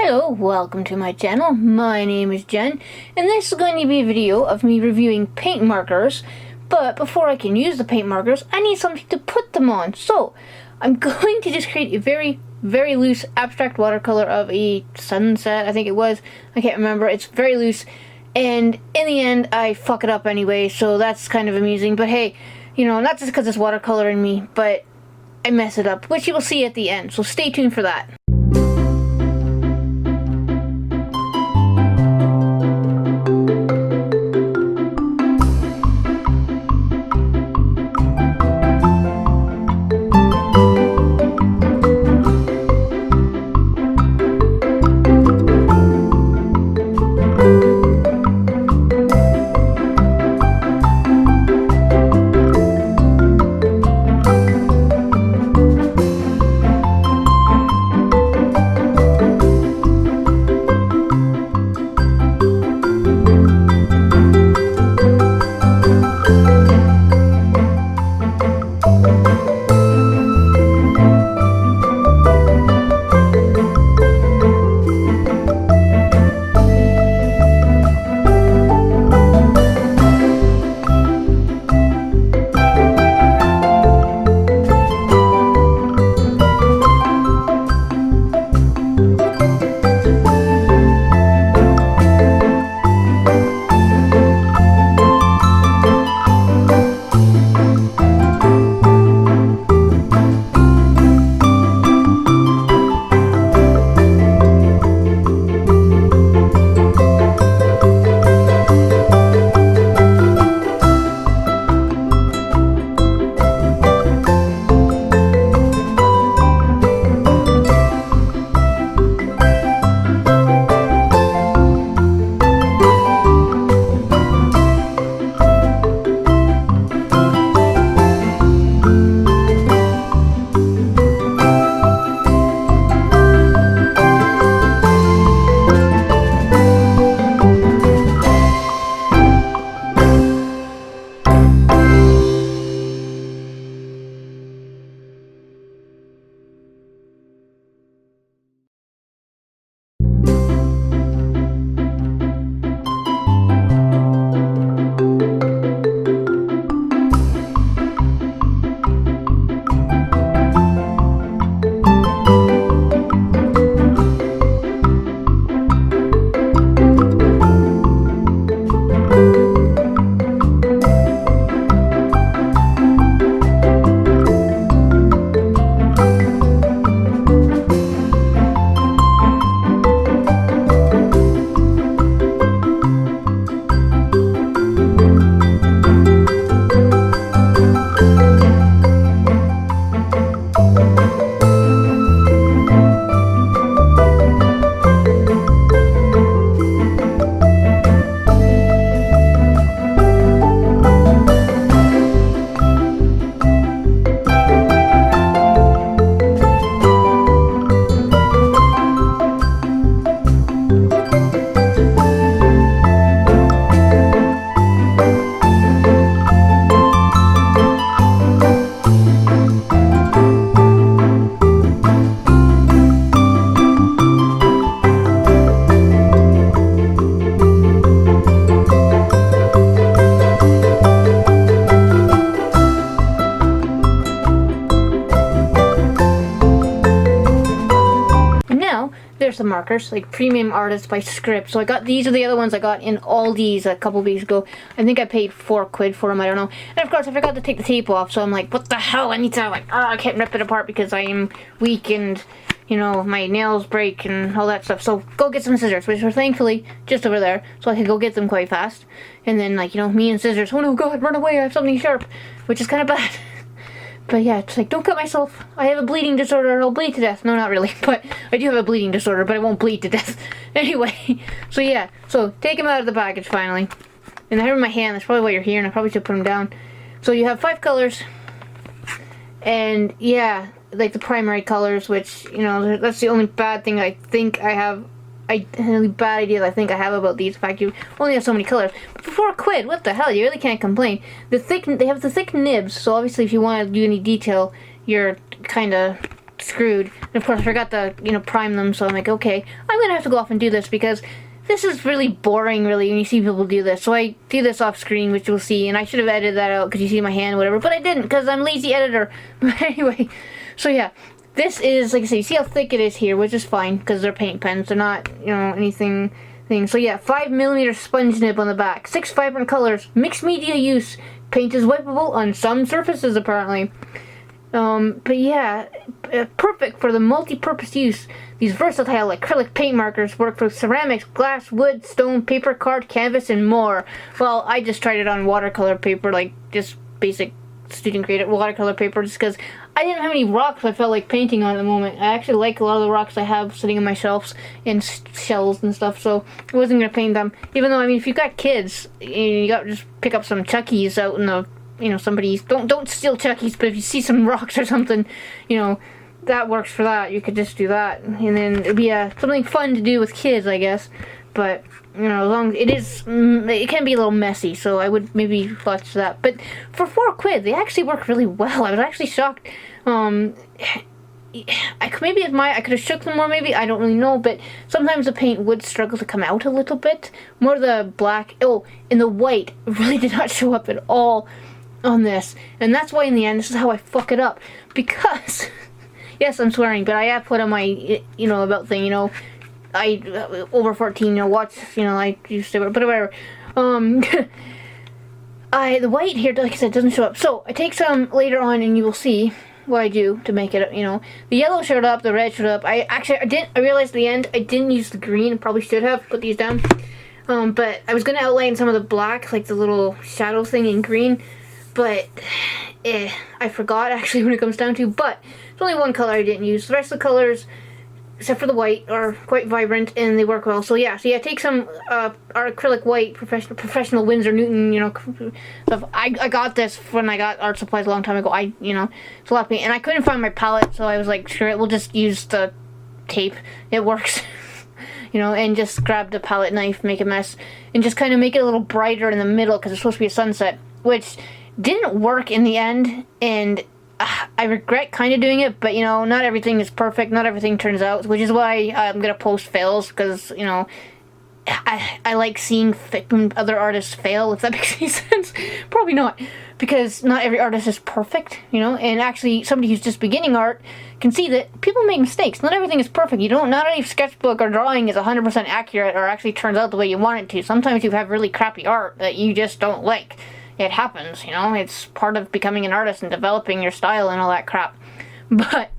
Hello, welcome to my channel. My name is Jen, and this is going to be a video of me reviewing paint markers. But before I can use the paint markers, I need something to put them on. So, I'm going to just create a very loose abstract watercolor of a sunset, I think it was. I can't remember. It's very loose, and in the end, I fuck it up anyway, so that's kind of amusing. But hey, you know, not just because it's watercolor in me, but I mess it up, which you will see at the end, so stay tuned for that. There's the markers, like Premium Artist by Script. So I got these are the other ones I got in Aldi's a couple weeks ago. I think I paid £4 for them, I don't know. And of course I forgot to take the tape off, so I'm like, what the hell? I need to I can't rip it apart because I am weak and, you know, my nails break and all that stuff. So go get some scissors, which are thankfully just over there, so I could go get them quite fast. And then, like, you know, me and scissors, oh no, God, run away, I have something sharp, which is kind of bad. But yeah, it's like, don't cut myself. I have a bleeding disorder. I'll bleed to death. No, not really. But I do have a bleeding disorder, but I won't bleed to death. Anyway, so yeah. So take them out of the package finally. And I have in my hand. That's probably why you're here, and I probably should put them down. So you have 5 colors. And yeah, like the primary colors, which, you know, that's the only bad thing I think I have. Really bad idea I think I have about these. In fact, you only have so many colors. But for £4, what the hell? You really can't complain. They have the thick nibs, so obviously if you want to do any detail, you're kind of screwed. And of course I forgot to, prime them, so I'm like, okay, I'm gonna have to go off and do this because this is really boring, really, when you see people do this. So I do this off screen, which you'll see, and I should have edited that out because you see my hand, whatever, but I didn't because I'm lazy editor. But anyway, so yeah, this is, like I say, you see how thick it is here, which is fine because they're paint pens. They're not, anything. So yeah, 5mm sponge nib on the back, 6 vibrant colors, mixed media use. Paint is wipeable on some surfaces, apparently. But yeah, perfect for the multi-purpose use. These versatile acrylic paint markers work for ceramics, glass, wood, stone, paper, card, canvas, and more. Well, I just tried it on watercolor paper, like just basic student created watercolor paper, just because I didn't have any rocks I felt like painting on at the moment. I actually like a lot of the rocks I have sitting on my shelves and shells and stuff, so I wasn't gonna paint them. Even though, I mean, if you've got kids, you got to just pick up some Chuckies out in the, somebody's, don't steal Chuckies, but if you see some rocks or something, that works for that. You could just do that, and then it'd be something fun to do with kids, I guess. But as long as it can be a little messy, so I would maybe watch that. But for £4, they actually work really well. I was actually shocked. I could have shook them more, maybe, I don't really know, but sometimes the paint would struggle to come out a little bit. More the black, and the white really did not show up at all on this, and that's why in the end this is how I fuck it up, because yes, I'm swearing, but I have put on my about thing, I over 14, watch, I used to, but whatever. The white here, like I said, doesn't show up, so I take some later on and you will see what I do to make it, the yellow showed up, the red showed up. I realized at the end I didn't use the green. Probably should have put these down, but I was gonna outline some of the black, like the little shadow thing in green, but I forgot actually when it comes down to. But there's only one color I didn't use. The rest of the colors, except for the white, are quite vibrant and they work well. So yeah, take some our acrylic white professional Winsor Newton, stuff. I got this when I got art supplies a long time ago. It's a lot of paint, and I couldn't find my palette, so I was like, sure, we'll just use the tape. It works. And just grab the palette knife, make a mess, and just kind of make it a little brighter in the middle because it's supposed to be a sunset, which didn't work in the end, and I regret kind of doing it, but not everything is perfect, not everything turns out, which is why I'm gonna post fails, because I like seeing other artists fail, if that makes any sense. Probably not, because not every artist is perfect, and actually somebody who's just beginning art can see that people make mistakes. Not everything is perfect. Not any sketchbook or drawing is 100% accurate or actually turns out the way you want it to. Sometimes you have really crappy art that you just don't like. It happens, it's part of becoming an artist and developing your style and all that crap. But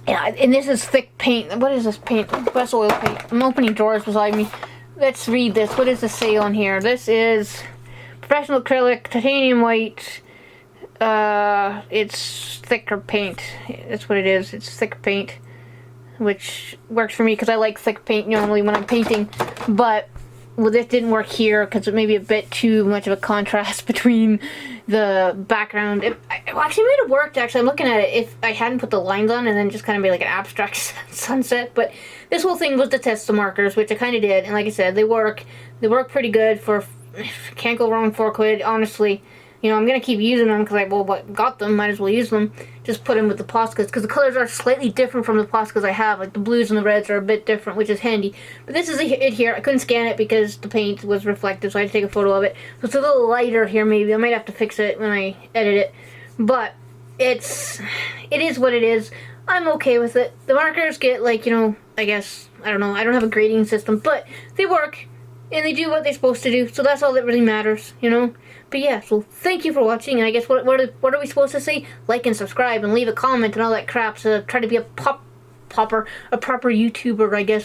yeah, and this is thick paint. What is this paint? Best oil paint. I'm opening drawers beside me. Let's read this. What does this say on here? This is professional acrylic, titanium white. It's thicker paint. That's what it is. It's thick paint, which works for me because I like thick paint normally when I'm painting. But well, this didn't work here because it may be a bit too much of a contrast between the background. Actually, it might have worked, actually. I'm looking at it if I hadn't put the lines on and then just kind of made like an abstract sunset. But this whole thing was to test the markers, which I kind of did. And like I said, they work. They work pretty good for, can't go wrong with £4, honestly. I'm going to keep using them because I got them, might as well use them. Just put them with the Poscas because the colors are slightly different from the Poscas I have. Like the blues and the reds are a bit different, which is handy. But this is it here. I couldn't scan it because the paint was reflective, so I had to take a photo of it. So it's a little lighter here maybe. I might have to fix it when I edit it. But it is what it is. I'm okay with it. The markers get I guess, I don't know. I don't have a grading system, but they work. And they do what they're supposed to do, so that's all that really matters, But yeah, so thank you for watching, and I guess what are we supposed to say? Like and subscribe, and leave a comment and all that crap, so try to be a proper YouTuber, I guess.